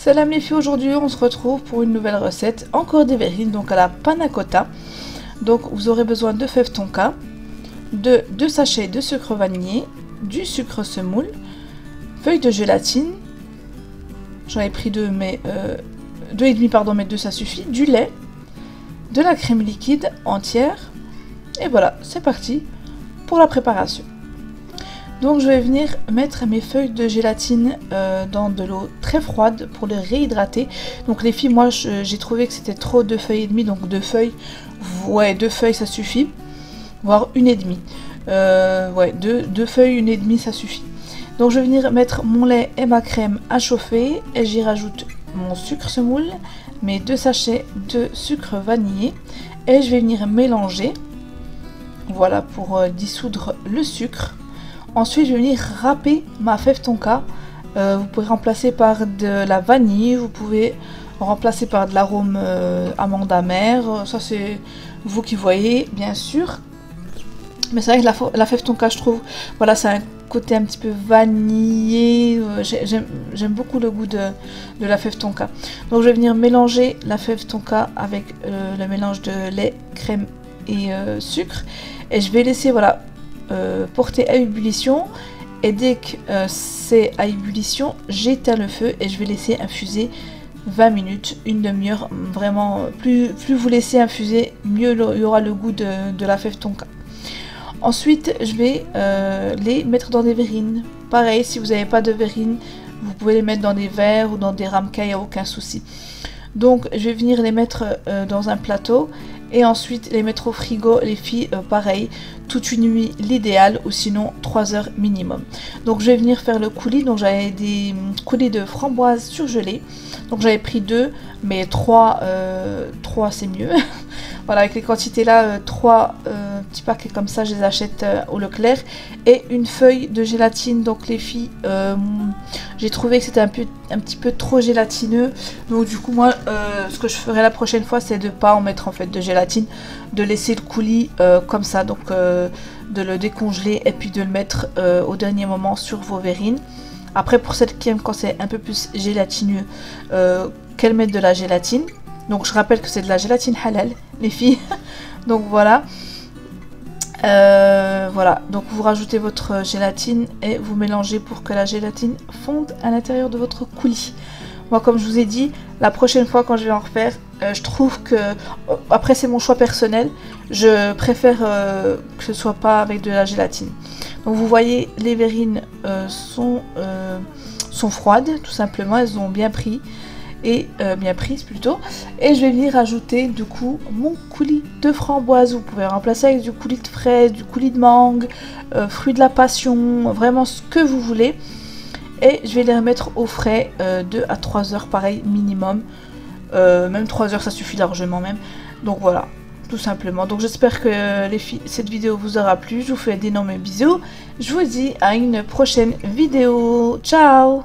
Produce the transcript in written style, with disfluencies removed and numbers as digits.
Salam les filles, aujourd'hui on se retrouve pour une nouvelle recette, encore des verrines, donc à la panna cotta. Donc vous aurez besoin de fèves tonka, de 2 sachets de sucre vanillé, du sucre semoule, feuilles de gélatine, j'en ai pris 2 mais 2,5 pardon, mais 2 ça suffit, du lait, de la crème liquide entière, et voilà, c'est parti pour la préparation. Donc je vais venir mettre mes feuilles de gélatine dans de l'eau très froide pour les réhydrater. Donc les filles, moi j'ai trouvé que c'était trop 2 feuilles et demie, donc 2 feuilles, ouais 2 feuilles ça suffit, voire 1,5. Ouais 2 feuilles, 1,5 ça suffit. Donc je vais venir mettre mon lait et ma crème à chauffer et j'y rajoute mon sucre semoule, mes 2 sachets de sucre vanillé et je vais venir mélanger, voilà pour dissoudre le sucre. Ensuite, je vais venir râper ma fève tonka. Vous pouvez remplacer par de la vanille, vous pouvez remplacer par de l'arôme amande amère. Ça, c'est vous qui voyez, bien sûr. Mais c'est vrai que la fève tonka, je trouve, voilà, c'est un côté un petit peu vanillé. J'aime beaucoup le goût de la fève tonka. Donc, je vais venir mélanger la fève tonka avec le mélange de lait, crème et sucre. Et je vais laisser, voilà, porter à ébullition, et dès que c'est à ébullition, j'éteins le feu et je vais laisser infuser 20 minutes, une demi-heure. Vraiment, plus vous laissez infuser, mieux il y aura le goût de la fève tonka. Ensuite, je vais les mettre dans des verrines. Pareil, si vous n'avez pas de verrines, vous pouvez les mettre dans des verres ou dans des ramequins, il n'y a aucun souci. Donc, je vais venir les mettre dans un plateau et ensuite les mettre au frigo, les filles, pareil, toute une nuit l'idéal, ou sinon 3 heures minimum. Donc je vais venir faire le coulis. Donc j'avais des coulis de framboises surgelées, donc j'avais pris 2, mais 3 c'est mieux. Voilà, avec les quantités là, 3 petits paquets comme ça, je les achète au Leclerc. Et une feuille de gélatine. Donc les filles, j'ai trouvé que c'était un petit peu trop gélatineux. Donc du coup moi, ce que je ferai la prochaine fois, c'est de ne pas en mettre en fait de gélatine, de laisser le coulis comme ça. Donc de le décongeler et puis de le mettre au dernier moment sur vos verrines. Après, pour celles qui aiment quand c'est un peu plus gélatineux, qu'elles mettent de la gélatine. Donc je rappelle que c'est de la gélatine halal, les filles. Donc voilà. Voilà, donc vous rajoutez votre gélatine et vous mélangez pour que la gélatine fonde à l'intérieur de votre coulis. Moi, comme je vous ai dit, la prochaine fois quand je vais en refaire, je trouve que, après c'est mon choix personnel, je préfère que ce soit pas avec de la gélatine. Donc vous voyez, les verrines sont froides, tout simplement, elles ont bien pris. Et bien prise plutôt, et je vais venir ajouter du coup mon coulis de framboise. Vous pouvez remplacer avec du coulis de fraise, du coulis de mangue, fruits de la passion, vraiment ce que vous voulez, et je vais les remettre au frais 2 à 3 heures pareil minimum, même 3 heures ça suffit largement même. Donc voilà, tout simplement. Donc j'espère que les filles, cette vidéo vous aura plu. Je vous fais d'énormes bisous, je vous dis à une prochaine vidéo, ciao.